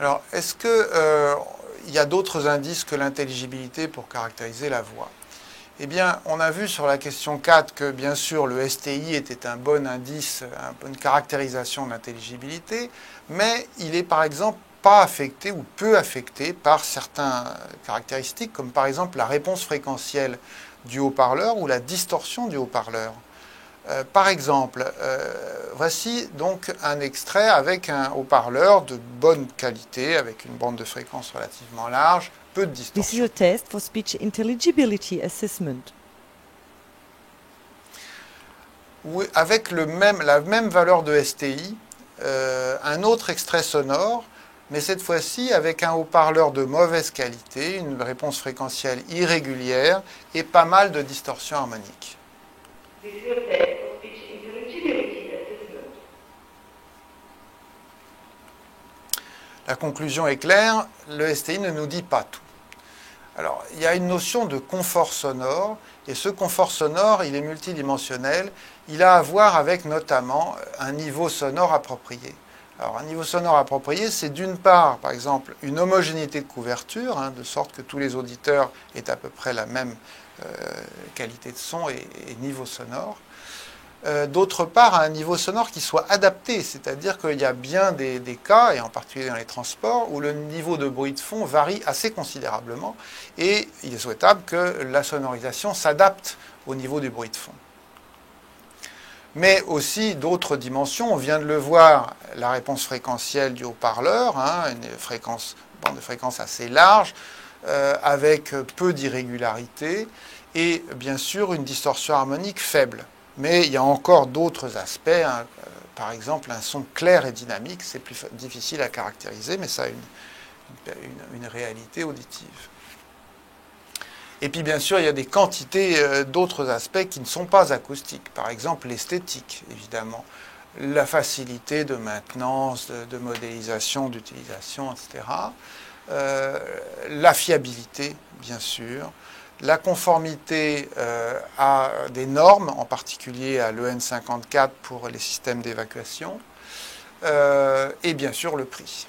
Alors, est-ce qu'il y a d'autres indices que l'intelligibilité pour caractériser la voix? Eh bien, on a vu sur la question 4 que, bien sûr, le STI était un bon indice, une bonne caractérisation de l'intelligibilité, mais il est, par exemple, pas affecté ou peu affecté par certaines caractéristiques, comme par exemple la réponse fréquentielle du haut-parleur ou la distorsion du haut-parleur. Par exemple, voici donc un extrait avec un haut-parleur de bonne qualité, avec une bande de fréquence relativement large, peu de This is a distorsion. test for speech intelligibility assessment. Avec la même valeur de STI, un autre extrait sonore, mais cette fois-ci avec un haut-parleur de mauvaise qualité, une réponse fréquentielle irrégulière et pas mal de distorsion harmonique. La conclusion est claire, le STI ne nous dit pas tout. Alors, il y a une notion de confort sonore, et ce confort sonore, il est multidimensionnel. Il a à voir avec notamment un niveau sonore approprié. Alors, un niveau sonore approprié, c'est d'une part, par exemple, une homogénéité de couverture, de sorte que tous les auditeurs aient à peu près la même qualité de son et niveau sonore. D'autre part, à un niveau sonore qui soit adapté, c'est-à-dire qu'il y a bien des cas, et en particulier dans les transports, où le niveau de bruit de fond varie assez considérablement, et il est souhaitable que la sonorisation s'adapte au niveau du bruit de fond. Mais aussi d'autres dimensions, on vient de le voir, la réponse fréquentielle du haut-parleur, une bande de fréquence assez large, avec peu d'irrégularité, et bien sûr une distorsion harmonique faible. Mais il y a encore d'autres aspects, par exemple un son clair et dynamique, c'est plus difficile à caractériser, mais ça a une réalité auditive. Et puis bien sûr, il y a des quantités d'autres aspects qui ne sont pas acoustiques, par exemple l'esthétique, évidemment, la facilité de maintenance, de modélisation, d'utilisation, etc. La fiabilité, bien sûr, la conformité à des normes, en particulier à l'EN54 pour les systèmes d'évacuation, et bien sûr le prix.